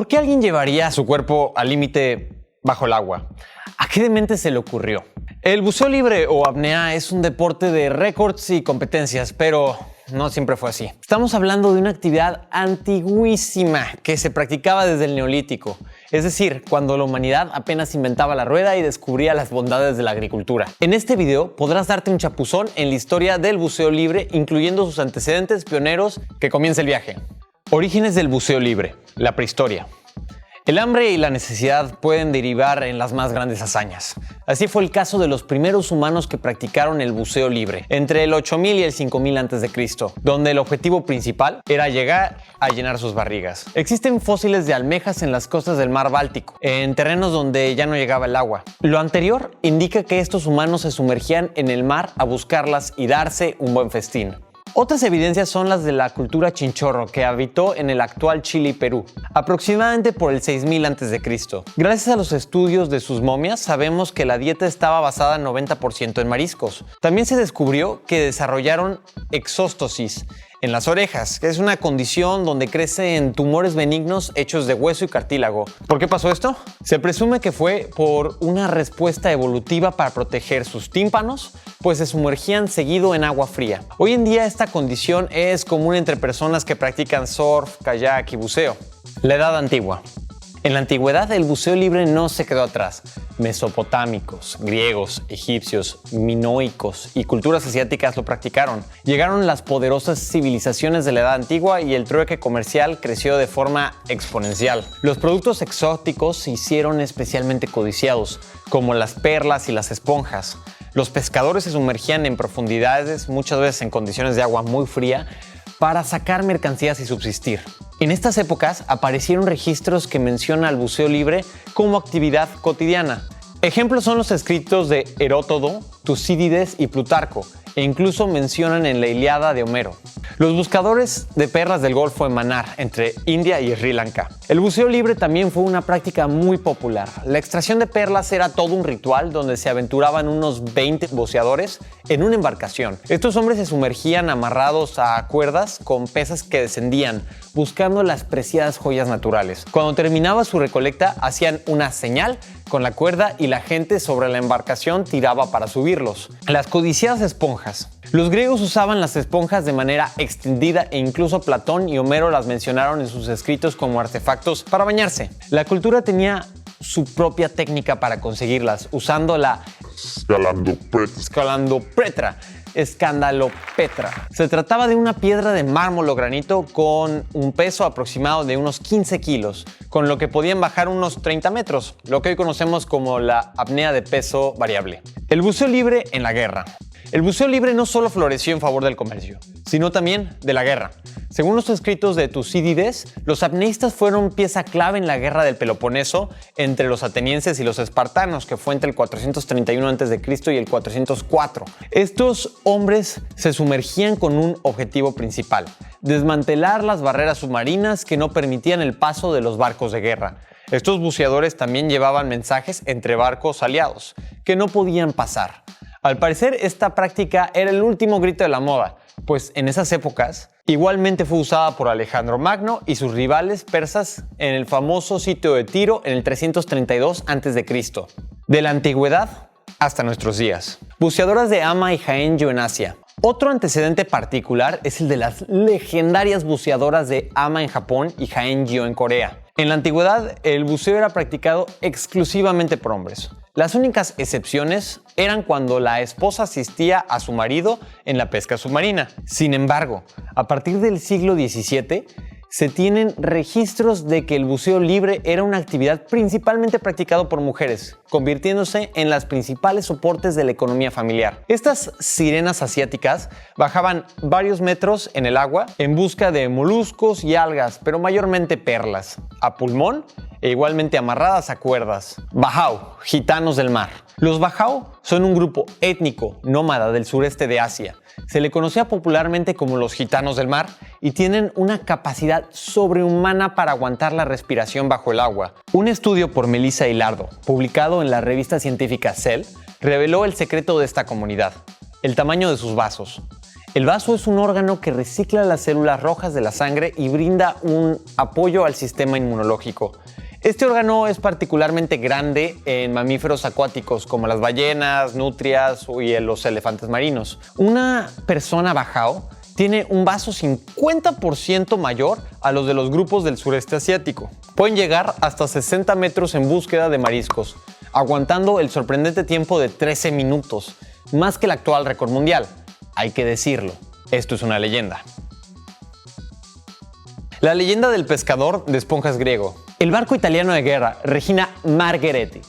¿Por qué alguien llevaría su cuerpo al límite bajo el agua? ¿A qué demente se le ocurrió? El buceo libre o apnea es un deporte de récords y competencias, pero no siempre fue así. Estamos hablando de una actividad antiguísima que se practicaba desde el Neolítico, es decir, cuando la humanidad apenas inventaba la rueda y descubría las bondades de la agricultura. En este video podrás darte un chapuzón en la historia del buceo libre, incluyendo sus antecedentes pioneros. Que comience el viaje. Orígenes del buceo libre, la prehistoria. El hambre y la necesidad pueden derivar en las más grandes hazañas. Así fue el caso de los primeros humanos que practicaron el buceo libre, entre el 8000 y el 5000 a.C., donde el objetivo principal era llegar a llenar sus barrigas. Existen fósiles de almejas en las costas del mar Báltico, en terrenos donde ya no llegaba el agua. Lo anterior indica que estos humanos se sumergían en el mar a buscarlas y darse un buen festín. Otras evidencias son las de la cultura chinchorro que habitó en el actual Chile y Perú, aproximadamente por el 6000 a.C. Gracias a los estudios de sus momias sabemos que la dieta estaba basada en 90% en mariscos. También se descubrió que desarrollaron exóstosis en las orejas, que es una condición donde crecen tumores benignos hechos de hueso y cartílago. ¿Por qué pasó esto? Se presume que fue por una respuesta evolutiva para proteger sus tímpanos, pues se sumergían seguido en agua fría. Hoy en día esta condición es común entre personas que practican surf, kayak y buceo. La Edad Antigua. En la antigüedad el buceo libre no se quedó atrás. Mesopotámicos, griegos, egipcios, minoicos y culturas asiáticas lo practicaron. Llegaron las poderosas civilizaciones de la Edad Antigua y el trueque comercial creció de forma exponencial. Los productos exóticos se hicieron especialmente codiciados, como las perlas y las esponjas. Los pescadores se sumergían en profundidades, muchas veces en condiciones de agua muy fría, para sacar mercancías y subsistir. En estas épocas aparecieron registros que mencionan al buceo libre como actividad cotidiana. Ejemplos son los escritos de Heródoto, Tucídides y Plutarco, e incluso mencionan en la Ilíada de Homero. Los buscadores de perlas del Golfo de Mannar, entre India y Sri Lanka. El buceo libre también fue una práctica muy popular. La extracción de perlas era todo un ritual donde se aventuraban unos 20 buceadores en una embarcación. Estos hombres se sumergían amarrados a cuerdas con pesas que descendían, buscando las preciadas joyas naturales. Cuando terminaba su recolecta, hacían una señal con la cuerda y la gente sobre la embarcación tiraba para subirlos. Las codiciadas esponjas. Los griegos usaban las esponjas de manera extendida e incluso Platón y Homero las mencionaron en sus escritos como artefactos para bañarse. La cultura tenía su propia técnica para conseguirlas, usando la escandalopetra. Se trataba de una piedra de mármol o granito con un peso aproximado de unos 15 kilos, con lo que podían bajar unos 30 metros, lo que hoy conocemos como la apnea de peso variable. El buceo libre en la guerra. El buceo libre no solo floreció en favor del comercio, sino también de la guerra. Según los escritos de Tucídides, los apneístas fueron pieza clave en la guerra del Peloponeso entre los atenienses y los espartanos, que fue entre el 431 a.C. y el 404. Estos hombres se sumergían con un objetivo principal: desmantelar las barreras submarinas que no permitían el paso de los barcos de guerra. Estos buceadores también llevaban mensajes entre barcos aliados, que no podían pasar. Al parecer, esta práctica era el último grito de la moda, pues en esas épocas igualmente fue usada por Alejandro Magno y sus rivales persas en el famoso sitio de Tiro en el 332 a.C. De la antigüedad hasta nuestros días. Buceadoras de Ama y Jaengyo en Asia. Otro antecedente particular es el de las legendarias buceadoras de Ama en Japón y Jaengyo en Corea. En la antigüedad, el buceo era practicado exclusivamente por hombres. Las únicas excepciones eran cuando la esposa asistía a su marido en la pesca submarina. Sin embargo, a partir del siglo XVII, se tienen registros de que el buceo libre era una actividad principalmente practicada por mujeres, convirtiéndose en las principales soportes de la economía familiar. Estas sirenas asiáticas bajaban varios metros en el agua en busca de moluscos y algas, pero mayormente perlas, a pulmón e igualmente amarradas a cuerdas. Bajau, gitanos del mar. Los Bajau son un grupo étnico nómada del sureste de Asia. Se le conocía popularmente como los gitanos del mar y tienen una capacidad sobrehumana para aguantar la respiración bajo el agua. Un estudio por Melissa Hilardo, publicado en la revista científica Cell, reveló el secreto de esta comunidad: el tamaño de sus vasos. El vaso es un órgano que recicla las células rojas de la sangre y brinda un apoyo al sistema inmunológico. Este órgano es particularmente grande en mamíferos acuáticos como las ballenas, nutrias y los elefantes marinos. Una persona bajao tiene un vaso 50% mayor a los de los grupos del sureste asiático. Pueden llegar hasta 60 metros en búsqueda de mariscos, aguantando el sorprendente tiempo de 13 minutos, más que el actual récord mundial. Hay que decirlo, esto es una leyenda. La leyenda del pescador de esponjas griego. El barco italiano de guerra Regina Margherita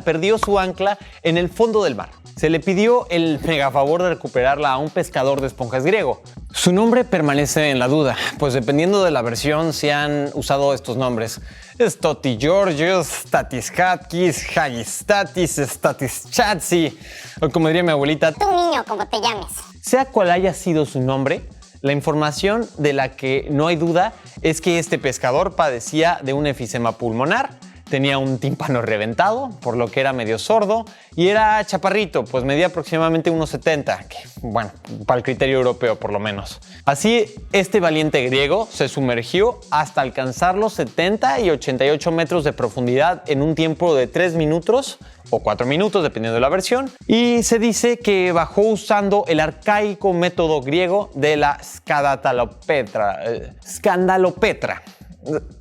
perdió su ancla en el fondo del mar. Se le pidió el megafavor de recuperarla a un pescador de esponjas griego. Su nombre permanece en la duda, pues dependiendo de la versión se han usado estos nombres. Stoti Georgios, Statis Hatkis, Hagistatis, Statis Chatsi, o como diría mi abuelita, tú niño, como te llames. Sea cual haya sido su nombre, la información de la que no hay duda es que este pescador padecía de un efisema pulmonar, tenía un tímpano reventado, por lo que era medio sordo, y era chaparrito, pues medía aproximadamente 1,70, que bueno, para el criterio europeo por lo menos. Así, este valiente griego se sumergió hasta alcanzar los 70 y 88 metros de profundidad en un tiempo de 3 minutos o 4 minutos, dependiendo de la versión, y se dice que bajó usando el arcaico método griego de la scandalopetra.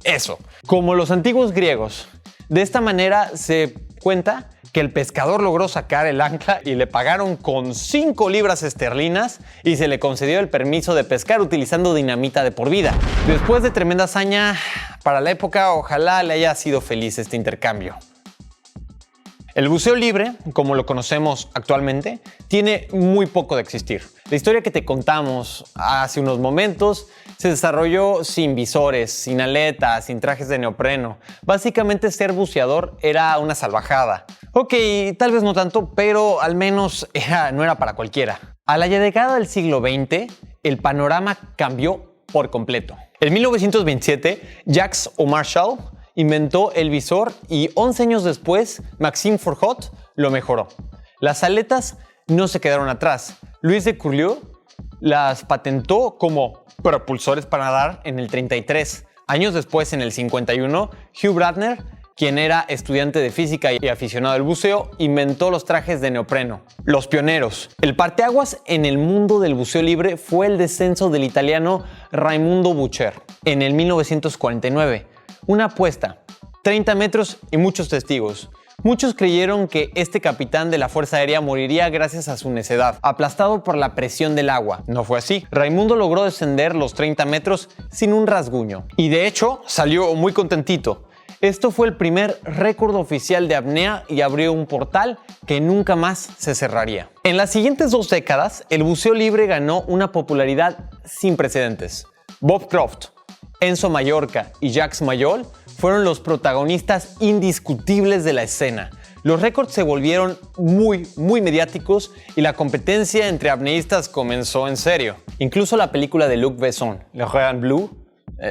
Eso, como los antiguos griegos. De esta manera se cuenta que el pescador logró sacar el ancla y le pagaron con 5 libras esterlinas y se le concedió el permiso de pescar utilizando dinamita de por vida. Después de tremenda hazaña para la época, ojalá le haya sido feliz este intercambio. El buceo libre, como lo conocemos actualmente, tiene muy poco de existir. La historia que te contamos hace unos momentos se desarrolló sin visores, sin aletas, sin trajes de neopreno. Básicamente ser buceador era una salvajada. Ok, tal vez no tanto, pero al menos no era para cualquiera. A la llegada del siglo XX, el panorama cambió por completo. En 1927, Jacques O'Marchal inventó el visor y 11 años después, Maxime Forjot lo mejoró. Las aletas no se quedaron atrás. Louis de Curlieu las patentó como propulsores para nadar en el 33. Años después, en el 51, Hugh Bradner, quien era estudiante de física y aficionado al buceo, inventó los trajes de neopreno. Los pioneros. El parteaguas en el mundo del buceo libre fue el descenso del italiano Raimundo Bucher en el 1949. Una apuesta, 30 metros y muchos testigos. Muchos creyeron que este capitán de la Fuerza Aérea moriría gracias a su necedad, aplastado por la presión del agua. No fue así. Raimundo logró descender los 30 metros sin un rasguño. Y de hecho, salió muy contentito. Esto fue el primer récord oficial de apnea y abrió un portal que nunca más se cerraría. En las siguientes 2 décadas, el buceo libre ganó una popularidad sin precedentes. Bob Croft, Enzo Mallorca y Jacques Mayol fueron los protagonistas indiscutibles de la escena. Los récords se volvieron muy mediáticos y la competencia entre apneístas comenzó en serio. Incluso la película de Luc Besson, Le Grand Bleu,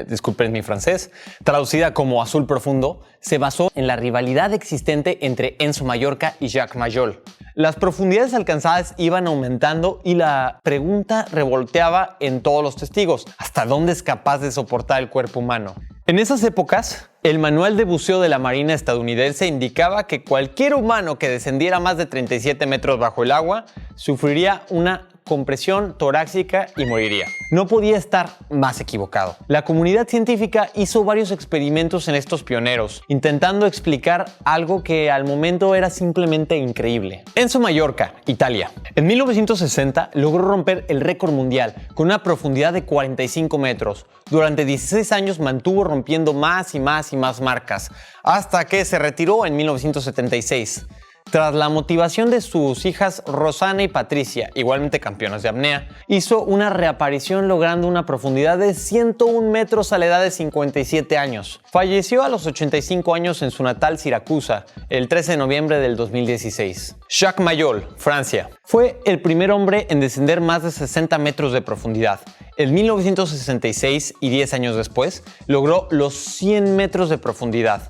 disculpen mi francés, traducida como Azul Profundo, se basó en la rivalidad existente entre Enzo Mallorca y Jacques Mayol. Las profundidades alcanzadas iban aumentando y la pregunta revolteaba en todos los testigos: ¿hasta dónde es capaz de soportar el cuerpo humano? En esas épocas, el manual de buceo de la Marina estadounidense indicaba que cualquier humano que descendiera más de 37 metros bajo el agua sufriría una compresión torácica y moriría. No podía estar más equivocado. La comunidad científica hizo varios experimentos en estos pioneros, intentando explicar algo que al momento era simplemente increíble. Enzo Mallorca, Italia. En 1960 logró romper el récord mundial con una profundidad de 45 metros. Durante 16 años mantuvo rompiendo más y más marcas, hasta que se retiró en 1976. Tras la motivación de sus hijas Rosana y Patricia, igualmente campeonas de apnea, hizo una reaparición logrando una profundidad de 101 metros a la edad de 57 años. Falleció a los 85 años en su natal Siracusa, el 13 de noviembre del 2016. Jacques Mayol, Francia. Fue el primer hombre en descender más de 60 metros de profundidad. En 1966 y 10 años después, logró los 100 metros de profundidad.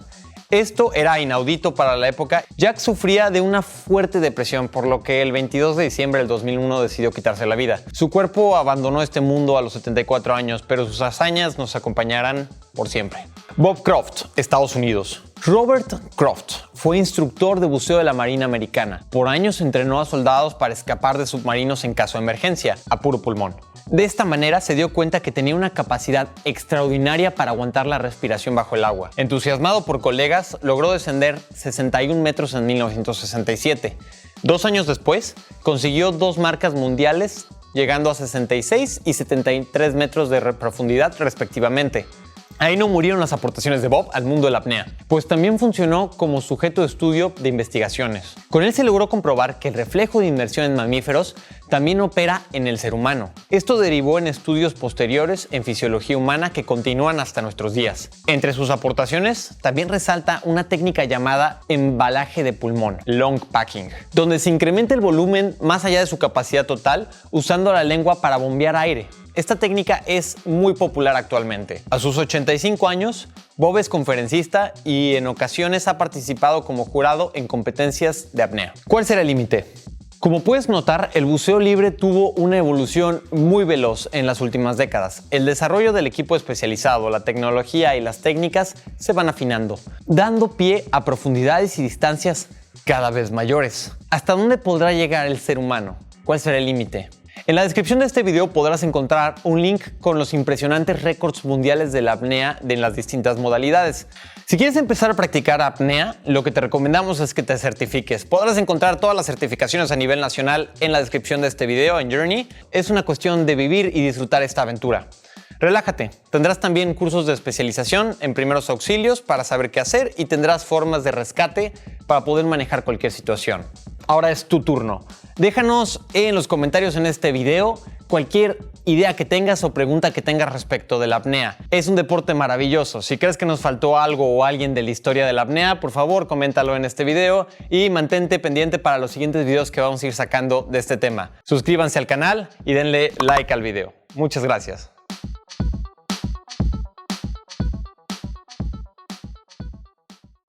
Esto era inaudito para la época. Jack sufría de una fuerte depresión, por lo que el 22 de diciembre del 2001 decidió quitarse la vida. Su cuerpo abandonó este mundo a los 74 años, pero sus hazañas nos acompañarán por siempre. Bob Croft, Estados Unidos. Robert Croft fue instructor de buceo de la Marina Americana. Por años entrenó a soldados para escapar de submarinos en caso de emergencia, a puro pulmón. De esta manera se dio cuenta que tenía una capacidad extraordinaria para aguantar la respiración bajo el agua. Entusiasmado por colegas, logró descender 61 metros en 1967. 2 años después, consiguió 2 marcas mundiales, llegando a 66 y 73 metros de profundidad respectivamente. Ahí no murieron las aportaciones de Bob al mundo de la apnea, pues también funcionó como sujeto de estudio de investigaciones. Con él se logró comprobar que el reflejo de inmersión en mamíferos también opera en el ser humano. Esto derivó en estudios posteriores en fisiología humana que continúan hasta nuestros días. Entre sus aportaciones también resalta una técnica llamada embalaje de pulmón, lung packing, donde se incrementa el volumen más allá de su capacidad total usando la lengua para bombear aire. Esta técnica es muy popular actualmente. A sus 85 años, Bob es conferencista y en ocasiones ha participado como jurado en competencias de apnea. ¿Cuál será el límite? Como puedes notar, el buceo libre tuvo una evolución muy veloz en las últimas décadas. El desarrollo del equipo especializado, la tecnología y las técnicas se van afinando, dando pie a profundidades y distancias cada vez mayores. ¿Hasta dónde podrá llegar el ser humano? ¿Cuál será el límite? En la descripción de este video podrás encontrar un link con los impresionantes récords mundiales de la apnea en las distintas modalidades. Si quieres empezar a practicar apnea, lo que te recomendamos es que te certifiques. Podrás encontrar todas las certificaciones a nivel nacional en la descripción de este video en Journey. Es una cuestión de vivir y disfrutar esta aventura. Relájate, tendrás también cursos de especialización en primeros auxilios para saber qué hacer y tendrás formas de rescate para poder manejar cualquier situación. Ahora es tu turno. Déjanos en los comentarios en este video cualquier idea que tengas o pregunta que tengas respecto de la apnea. Es un deporte maravilloso. Si crees que nos faltó algo o alguien de la historia de la apnea, por favor, coméntalo en este video y mantente pendiente para los siguientes videos que vamos a ir sacando de este tema. Suscríbanse al canal y denle like al video. Muchas gracias.